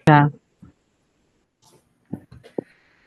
Tá.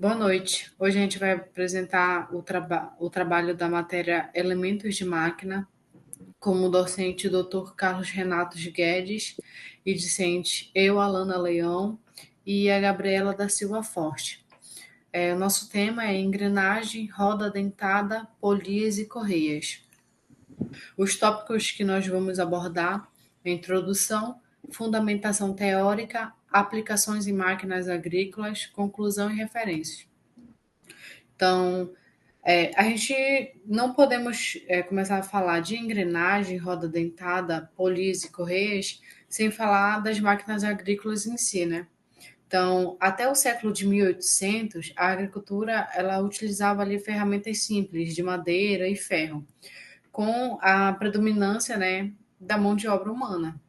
Boa noite. Hoje a gente vai apresentar o trabalho da matéria Elementos de Máquina, como docente o Dr. Carlos Renato Guedes e discente eu, Alana Leão, e a Gabriela da Silva Forte. O nosso tema é engrenagem, roda dentada, polias e correias. Os tópicos que nós vamos abordar é introdução, fundamentação teórica, aplicações em máquinas agrícolas, conclusão e referências. Então, a gente não podemos começar a falar de engrenagem, roda dentada, polias e correias sem falar das máquinas agrícolas em si, né? Então, até o século de 1800, a agricultura ela utilizava ali ferramentas simples de madeira e ferro, com a predominância, né, da mão de obra humana.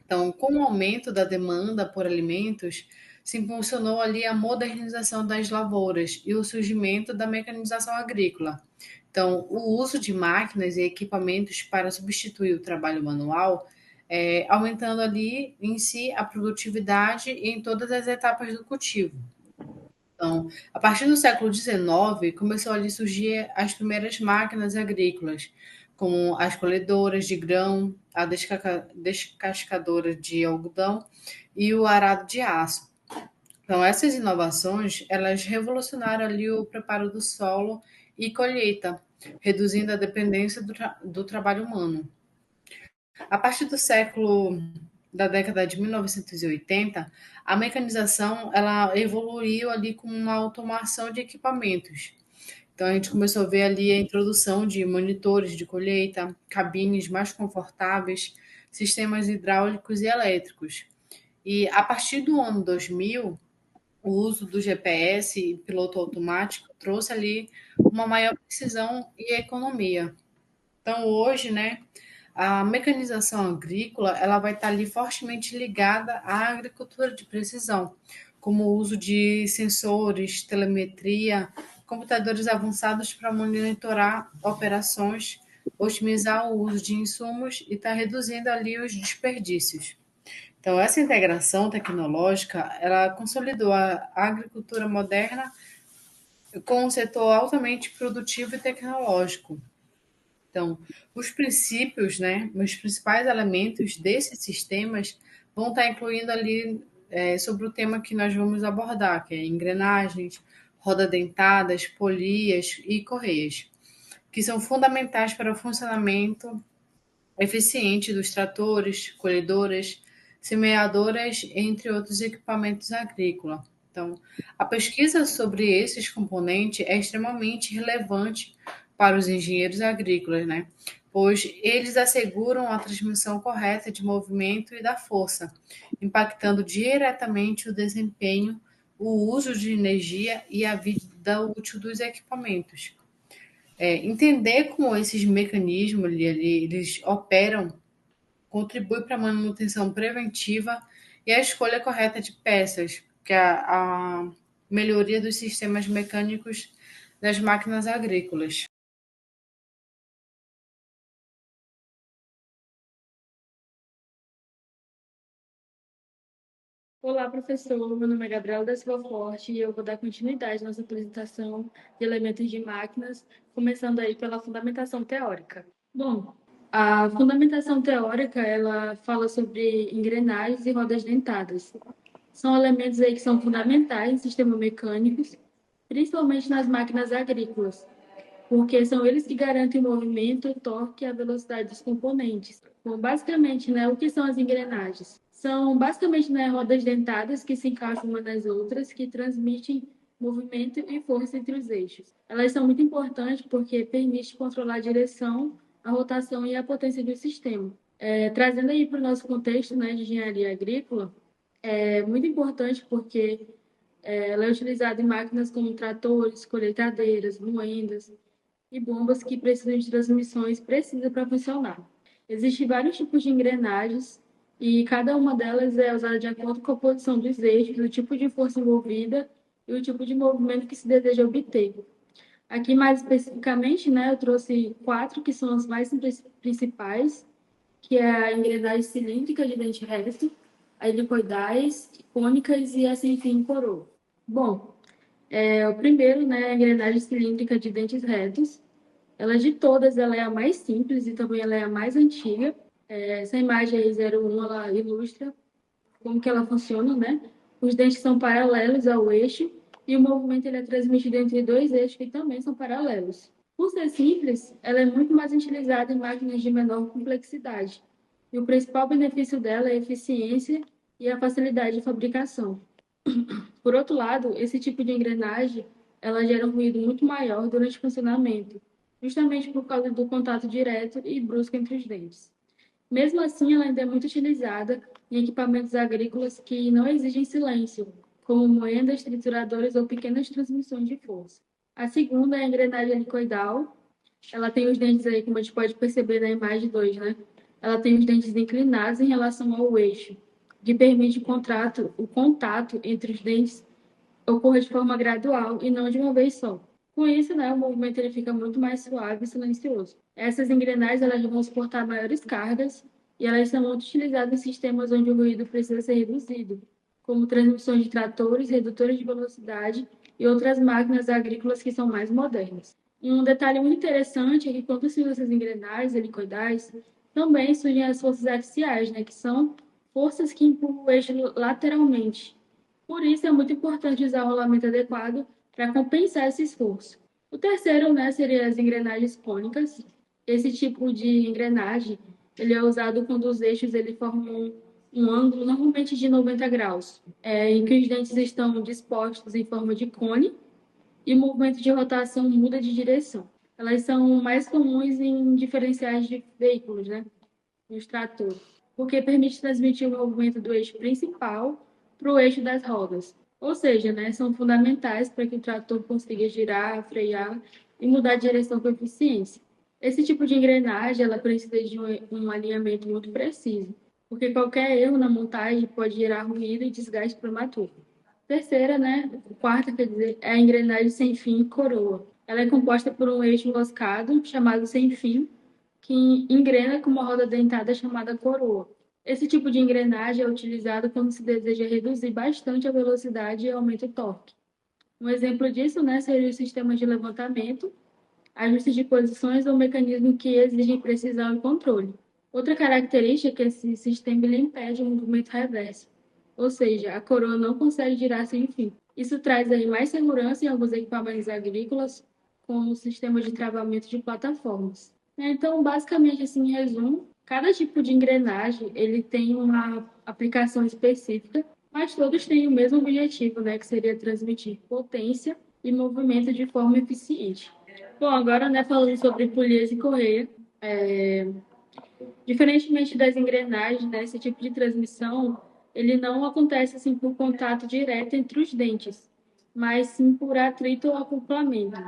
Então, com o aumento da demanda por alimentos, se impulsionou ali a modernização das lavouras e o surgimento da mecanização agrícola. Então, o uso de máquinas e equipamentos para substituir o trabalho manual, aumentando ali em si a produtividade em todas as etapas do cultivo. Então, a partir do século XIX, começou ali a surgir as primeiras máquinas agrícolas, como as colhedoras de grão, a descascadora de algodão e o arado de aço. Então, essas inovações, elas revolucionaram ali o preparo do solo e colheita, reduzindo a dependência do trabalho humano. A partir do século da década de 1980, a mecanização ela evoluiu ali com uma automação de equipamentos. Então a gente começou a ver ali a introdução de monitores de colheita, cabines mais confortáveis, sistemas hidráulicos e elétricos. E a partir do ano 2000, o uso do GPS e piloto automático trouxe ali uma maior precisão e economia. Então hoje, né, a mecanização agrícola ela vai estar ali fortemente ligada à agricultura de precisão, como o uso de sensores, telemetria, computadores avançados para monitorar operações, otimizar o uso de insumos e estar reduzindo ali os desperdícios. Então, essa integração tecnológica, ela consolidou a agricultura moderna com um setor altamente produtivo e tecnológico. Então, os princípios, né, os principais elementos desses sistemas vão estar incluindo ali sobre o tema que nós vamos abordar, que é engrenagens, roda dentadas, polias e correias, que são fundamentais para o funcionamento eficiente dos tratores, colhedoras, semeadoras, entre outros equipamentos agrícolas. Então, a pesquisa sobre esses componentes é extremamente relevante para os engenheiros agrícolas, né? Pois eles asseguram a transmissão correta de movimento e da força, impactando diretamente o desempenho, o uso de energia e a vida útil dos equipamentos. Entender como esses mecanismos eles operam contribui para a manutenção preventiva e a escolha correta de peças, que é a melhoria dos sistemas mecânicos das máquinas agrícolas. Olá, professor. Meu nome é Gabriela da Silva Forte e eu vou dar continuidade à nossa apresentação de elementos de máquinas, começando aí pela fundamentação teórica. Bom, a fundamentação teórica, ela fala sobre engrenagens e rodas dentadas. São elementos aí que são fundamentais em sistemas mecânicos, principalmente nas máquinas agrícolas, porque são eles que garantem o movimento, o torque e a velocidade dos componentes. Bom, basicamente, né, o que são as engrenagens? São basicamente, né, rodas dentadas que se encaixam umas nas outras, que transmitem movimento e força entre os eixos. Elas são muito importantes porque permitem controlar a direção, a rotação e a potência do sistema. Trazendo aí para o nosso contexto, né, de engenharia agrícola, é muito importante porque ela é utilizada em máquinas como tratores, colheitadeiras, moendas, e bombas que precisam de transmissões precisas para funcionar. Existem vários tipos de engrenagens e cada uma delas é usada de acordo com a posição dos eixos, o tipo de força envolvida e o tipo de movimento que se deseja obter. Aqui, mais especificamente, né, eu trouxe quatro que são as mais principais, que é a engrenagem cilíndrica de dente reto, a helicoidais, cônicas e a sem fim coroa. Bom, o primeiro, né, a engrenagem cilíndrica de dentes retos. Ela de todas, ela é a mais simples e também ela é a mais antiga. Essa imagem aí 01, ela ilustra como que ela funciona, né? Os dentes são paralelos ao eixo e o movimento ele é transmitido entre dois eixos que também são paralelos. Por ser simples, ela é muito mais utilizada em máquinas de menor complexidade. E o principal benefício dela é a eficiência e a facilidade de fabricação. Por outro lado, esse tipo de engrenagem, ela gera um ruído muito maior durante o funcionamento, justamente por causa do contato direto e brusco entre os dentes. Mesmo assim, ela ainda é muito utilizada em equipamentos agrícolas que não exigem silêncio, como moendas, trituradores ou pequenas transmissões de força. A segunda é a engrenagem helicoidal. Ela tem os dentes aí, como a gente pode perceber na imagem 2, né? Ela tem os dentes inclinados em relação ao eixo, que permite o contato entre os dentes ocorra de forma gradual e não de uma vez só. Com isso, né, o movimento ele fica muito mais suave e silencioso. Essas engrenagens elas vão suportar maiores cargas e elas são muito utilizadas em sistemas onde o ruído precisa ser reduzido, como transmissões de tratores, redutores de velocidade e outras máquinas agrícolas que são mais modernas. E um detalhe muito interessante é que quando se usa essas engrenagens helicoidais, também surgem as forças axiais, né, que são forças que empurram o eixo lateralmente. Por isso, é muito importante usar o rolamento adequado para compensar esse esforço. O terceiro, né, seria as engrenagens cônicas. Esse tipo de engrenagem ele é usado quando os eixos ele formam um ângulo normalmente de 90 graus, em que os dentes estão dispostos em forma de cone e o movimento de rotação muda de direção. Elas são mais comuns em diferenciais de veículos, né, nos tratores, porque permite transmitir o movimento do eixo principal para o eixo das rodas. Ou seja, né, são fundamentais para que o trator consiga girar, frear e mudar de direção com eficiência. Esse tipo de engrenagem ela precisa de um alinhamento muito preciso, porque qualquer erro na montagem pode gerar ruído e desgaste prematuro. Terceira, né, quarta, quer dizer, é a engrenagem sem fim coroa. Ela é composta por um eixo enroscado chamado sem fim, que engrena com uma roda dentada chamada coroa. Esse tipo de engrenagem é utilizado quando se deseja reduzir bastante a velocidade e aumenta o torque. Um exemplo disso, né, seria o sistema de levantamento, ajuste de posições ou mecanismo que exigem precisão e controle. Outra característica é que esse sistema ele impede o movimento reverso, ou seja, a coroa não consegue girar sem fim. Isso traz aí mais segurança em alguns equipamentos agrícolas, como o sistema de travamento de plataformas. Então, basicamente, assim, em resumo, cada tipo de engrenagem ele tem uma aplicação específica, mas todos têm o mesmo objetivo, né, que seria transmitir potência e movimento de forma eficiente. Bom, agora, né, falando sobre polias e correia, diferentemente das engrenagens, né, esse tipo de transmissão, ele não acontece assim por contato direto entre os dentes, mas sim por atrito ou acoplamento.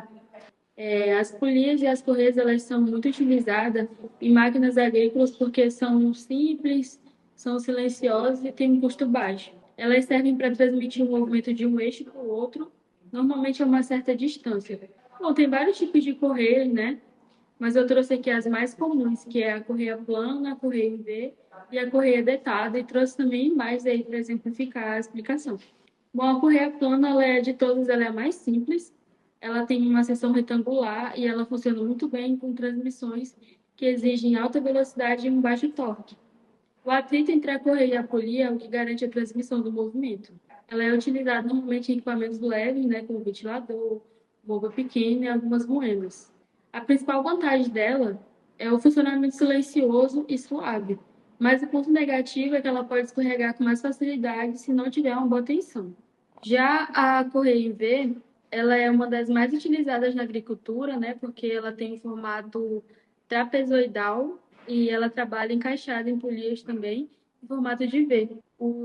As polias e as correias elas são muito utilizadas em máquinas agrícolas porque são simples, são silenciosas e têm um custo baixo. Elas servem para transmitir o movimento de um eixo para o outro, normalmente a uma certa distância. Bom, tem vários tipos de correias, né? Mas eu trouxe aqui as mais comuns, que é a correia plana, a correia em V e a correia detada, e trouxe também mais aí para exemplificar a explicação. Bom, a correia plana, ela é de todas, ela é a mais simples. Ela tem uma seção retangular e ela funciona muito bem com transmissões que exigem alta velocidade e um baixo torque. O atrito entre a correia e a polia é o que garante a transmissão do movimento. Ela é utilizada normalmente em equipamentos leves, né, como ventilador, bomba pequena e algumas moedas. A principal vantagem dela é o funcionamento silencioso e suave, mas o ponto negativo é que ela pode escorregar com mais facilidade se não tiver uma boa tensão. Já a correia em V, ela é uma das mais utilizadas na agricultura, né, porque ela tem um formato trapezoidal e ela trabalha encaixada em polias também, em formato de V.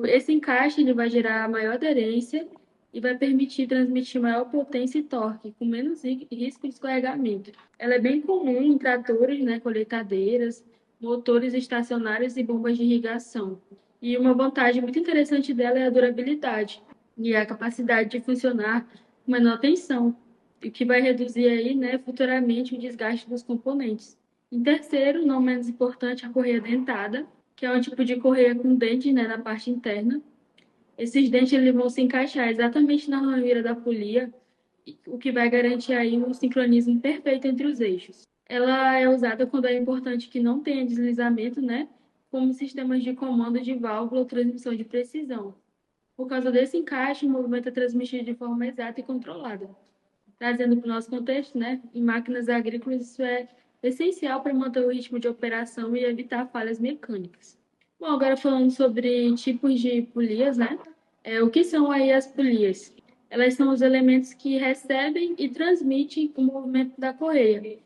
Esse encaixe ele vai gerar maior aderência e vai permitir transmitir maior potência e torque, com menos risco de escorregamento. Ela é bem comum em tratores, né, colheitadeiras, motores estacionários e bombas de irrigação. E uma vantagem muito interessante dela é a durabilidade e a capacidade de funcionar com menor tensão, o que vai reduzir aí, né, futuramente o desgaste dos componentes. Em terceiro, não menos importante, a correia dentada, que é um tipo de correia com dente, né, na parte interna. Esses dentes eles vão se encaixar exatamente na ranhura da polia, o que vai garantir aí um sincronismo perfeito entre os eixos. Ela é usada quando é importante que não tenha deslizamento, né, como sistemas de comando de válvula ou transmissão de precisão. Por causa desse encaixe, o movimento é transmitido de forma exata e controlada. Trazendo para o nosso contexto, né, em máquinas agrícolas, isso é essencial para manter o ritmo de operação e evitar falhas mecânicas. Bom, agora falando sobre tipos de polias, né? O que são aí as polias? Elas são os elementos que recebem e transmitem o movimento da correia.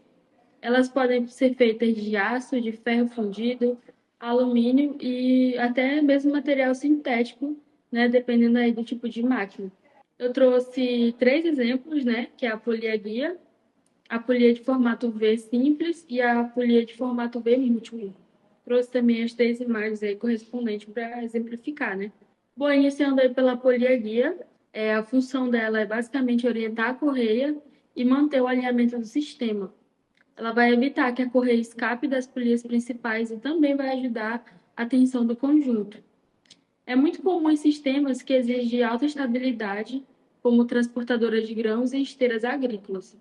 Elas podem ser feitas de aço, de ferro fundido, alumínio e até mesmo material sintético, né, dependendo aí do tipo de máquina. Eu trouxe três exemplos, né, que é a polia guia, a polia de formato V simples e a polia de formato V múltiplo. Trouxe também as três imagens aí correspondentes para exemplificar, né? Bom, iniciando aí pela polia guia, a função dela é basicamente orientar a correia e manter o alinhamento do sistema. Ela vai evitar que a correia escape das polias principais e também vai ajudar a tensão do conjunto. É muito comum em sistemas que exigem alta estabilidade, como transportadoras de grãos e esteiras agrícolas.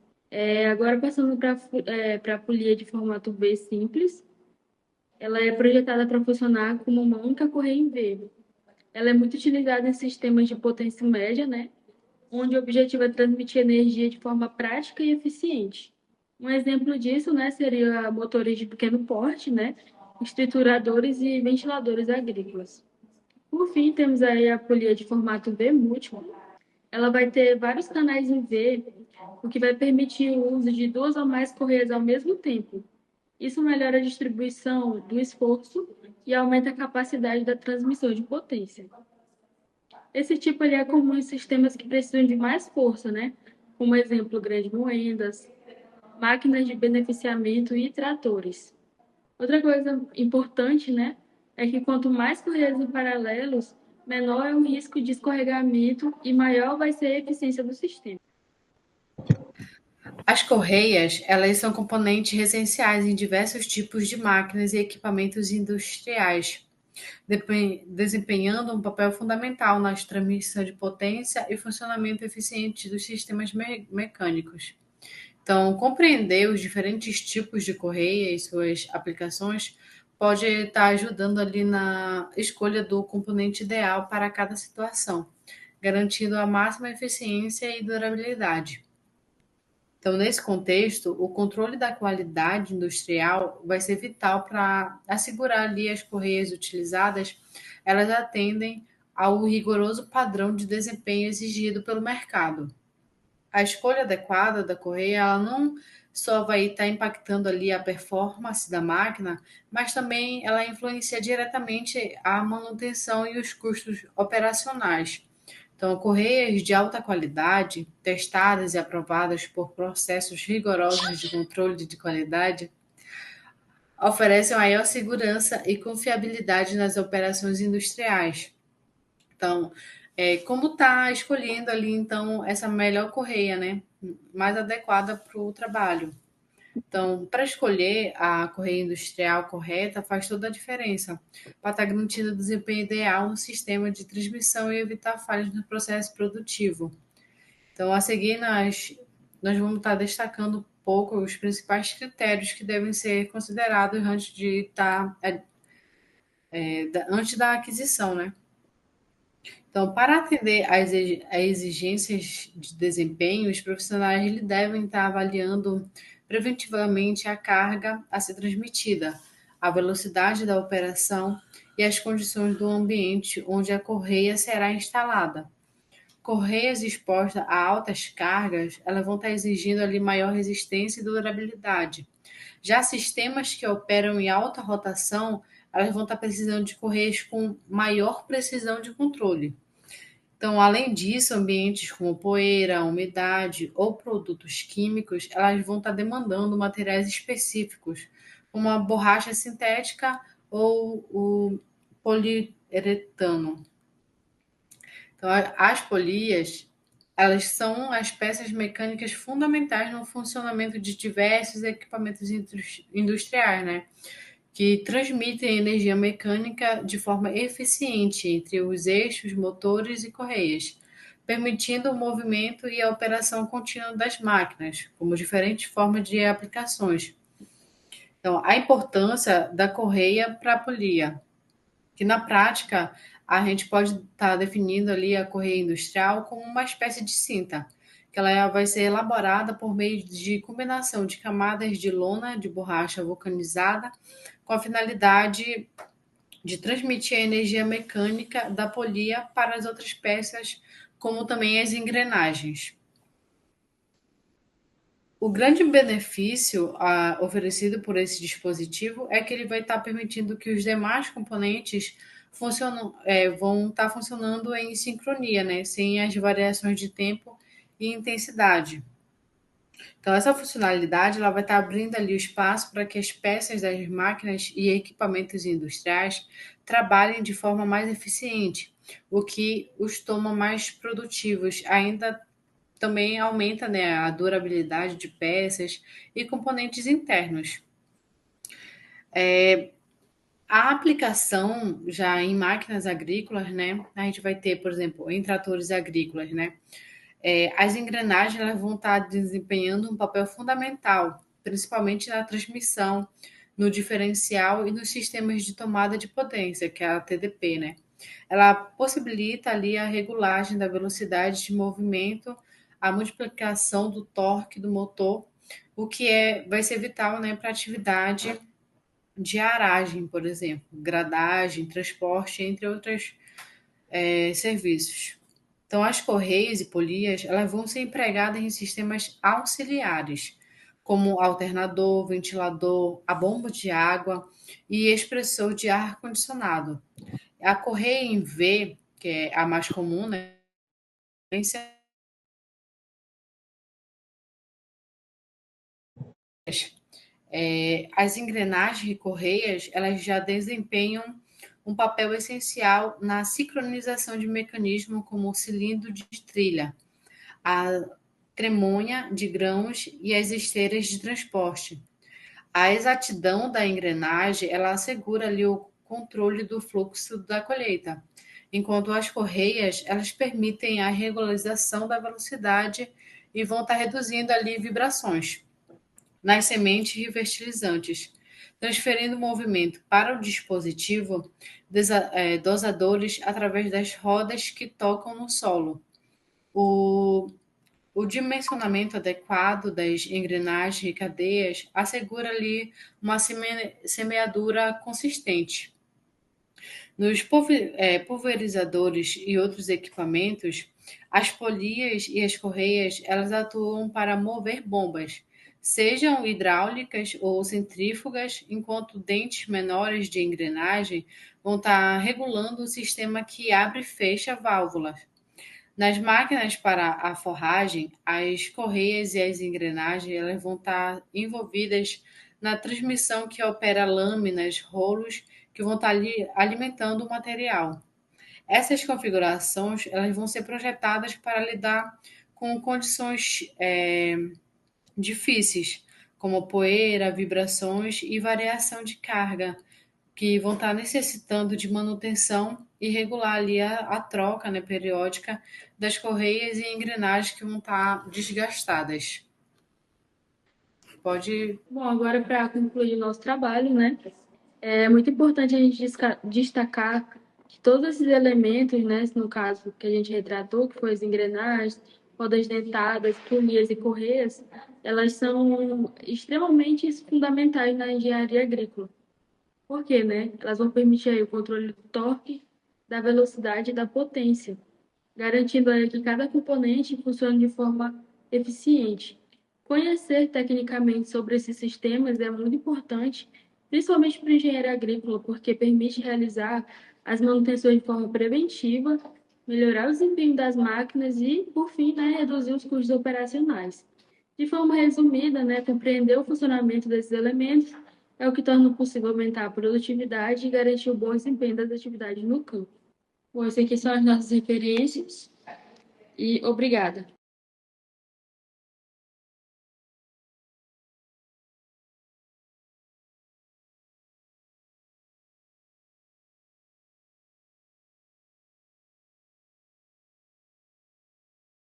Agora, passando para a polia de formato V simples, ela é projetada para funcionar como uma única correia em V. Ela é muito utilizada em sistemas de potência média, né? Onde o objetivo é transmitir energia de forma prática e eficiente. Um exemplo disso, né, seria motores de pequeno porte, né? Estruturadores e ventiladores agrícolas. Por fim, temos aí a polia de formato V múltiplo. Ela vai ter vários canais em V, o que vai permitir o uso de duas ou mais correias ao mesmo tempo. Isso melhora a distribuição do esforço e aumenta a capacidade da transmissão de potência. Esse tipo ele é comum em sistemas que precisam de mais força, né? Como exemplo, grandes moendas, máquinas de beneficiamento e tratores. Outra coisa importante, né, é que quanto mais correias em paralelos, menor é o risco de escorregamento e maior vai ser a eficiência do sistema. As correias, elas são componentes essenciais em diversos tipos de máquinas e equipamentos industriais, desempenhando um papel fundamental na transmissão de potência e funcionamento eficiente dos sistemas mecânicos. Então, compreender os diferentes tipos de correia e suas aplicações pode estar ajudando ali na escolha do componente ideal para cada situação, garantindo a máxima eficiência e durabilidade. Então, nesse contexto, o controle da qualidade industrial vai ser vital para assegurar ali as correias utilizadas, elas atendem ao rigoroso padrão de desempenho exigido pelo mercado. A escolha adequada da correia, ela não só vai estar impactando ali a performance da máquina, mas também ela influencia diretamente a manutenção e os custos operacionais. Então, correias de alta qualidade, testadas e aprovadas por processos rigorosos de controle de qualidade, oferecem maior segurança e confiabilidade nas operações industriais. Então, como está escolhendo ali, então, essa melhor correia, né? Mais adequada para o trabalho. Então, para escolher a correia industrial correta faz toda a diferença, para estar garantindo o desempenho ideal no sistema de transmissão e evitar falhas no processo produtivo. Então, a seguir, nós vamos estar destacando um pouco os principais critérios que devem ser considerados antes de antes da aquisição, né? Então, para atender às exigências de desempenho, os profissionais devem estar avaliando preventivamente a carga a ser transmitida, a velocidade da operação e as condições do ambiente onde a correia será instalada. Correias expostas a altas cargas, elas vão estar exigindo ali maior resistência e durabilidade. Já sistemas que operam em alta rotação, elas vão estar precisando de correias com maior precisão de controle. Então, além disso, ambientes como poeira, umidade ou produtos químicos, elas vão estar demandando materiais específicos, como a borracha sintética ou o poliuretano. Então, as polias, elas são as peças mecânicas fundamentais no funcionamento de diversos equipamentos industriais, né? que transmitem energia mecânica de forma eficiente entre os eixos, motores e correias, permitindo o movimento e a operação contínua das máquinas, como diferentes formas de aplicações. Então, a importância da correia para a polia, que na prática a gente pode estar definindo ali a correia industrial como uma espécie de cinta, que ela vai ser elaborada por meio de combinação de camadas de lona de borracha vulcanizada com a finalidade de transmitir a energia mecânica da polia para as outras peças, como também as engrenagens. O grande benefício oferecido por esse dispositivo é que ele vai estar permitindo que os demais componentes vão estar funcionando em sincronia, né, sem as variações de tempo e intensidade. Então, essa funcionalidade ela vai estar abrindo ali o espaço para que as peças das máquinas e equipamentos industriais trabalhem de forma mais eficiente, o que os torna mais produtivos. Ainda também aumenta, né, a durabilidade de peças e componentes internos. A aplicação já em máquinas agrícolas, né, a gente vai ter, por exemplo, em tratores agrícolas, né, as engrenagens elas vão estar desempenhando um papel fundamental, principalmente na transmissão, no diferencial e nos sistemas de tomada de potência, que é a TDP, né? Ela possibilita ali a regulagem da velocidade de movimento, a multiplicação do torque do motor, o que vai ser vital, né, para a atividade de aragem, por exemplo, gradagem, transporte, entre outros serviços. Então, as correias e polias elas vão ser empregadas em sistemas auxiliares, como alternador, ventilador, a bomba de água e expressor de ar condicionado. A correia em V, que é a mais comum, né? As engrenagens e correias elas já desempenham um papel essencial na sincronização de mecanismos como o cilindro de trilha, a tremonha de grãos e as esteiras de transporte. A exatidão da engrenagem ela assegura ali o controle do fluxo da colheita, enquanto as correias elas permitem a regularização da velocidade e vão estar reduzindo ali vibrações nas sementes e fertilizantes, transferindo o movimento para o dispositivo dosadores através das rodas que tocam no solo. O o dimensionamento adequado das engrenagens e cadeias assegura ali uma semeadura consistente. Nos pulverizadores e outros equipamentos, as polias e as correias elas atuam para mover bombas, sejam hidráulicas ou centrífugas, enquanto dentes menores de engrenagem vão estar regulando o sistema que abre e fecha válvulas. Nas máquinas para a forragem, as correias e as engrenagens elas vão estar envolvidas na transmissão que opera lâminas, rolos, que vão estar ali alimentando o material. Essas configurações elas vão ser projetadas para lidar com condições difíceis, como poeira, vibrações e variação de carga, que vão estar necessitando de manutenção e regular ali a troca, né, periódica das correias e engrenagens que vão estar desgastadas. Pode. Bom, agora para concluir o nosso trabalho, né? É muito importante a gente destacar que todos esses elementos, né, no caso que a gente retratou, que foi as engrenagens, rodas dentadas, polias e correias, elas são extremamente fundamentais na engenharia agrícola. Por quê, né? Elas vão permitir aí o controle do torque, da velocidade e da potência, garantindo aí que cada componente funcione de forma eficiente. Conhecer tecnicamente sobre esses sistemas é muito importante, principalmente para o engenheiro agrícola, porque permite realizar as manutenções de forma preventiva, melhorar o desempenho das máquinas e, por fim, né, reduzir os custos operacionais. De forma resumida, né, compreender o funcionamento desses elementos é o que torna possível aumentar a produtividade e garantir o bom desempenho das atividades no campo. Bom, essas aqui são as nossas referências e obrigada.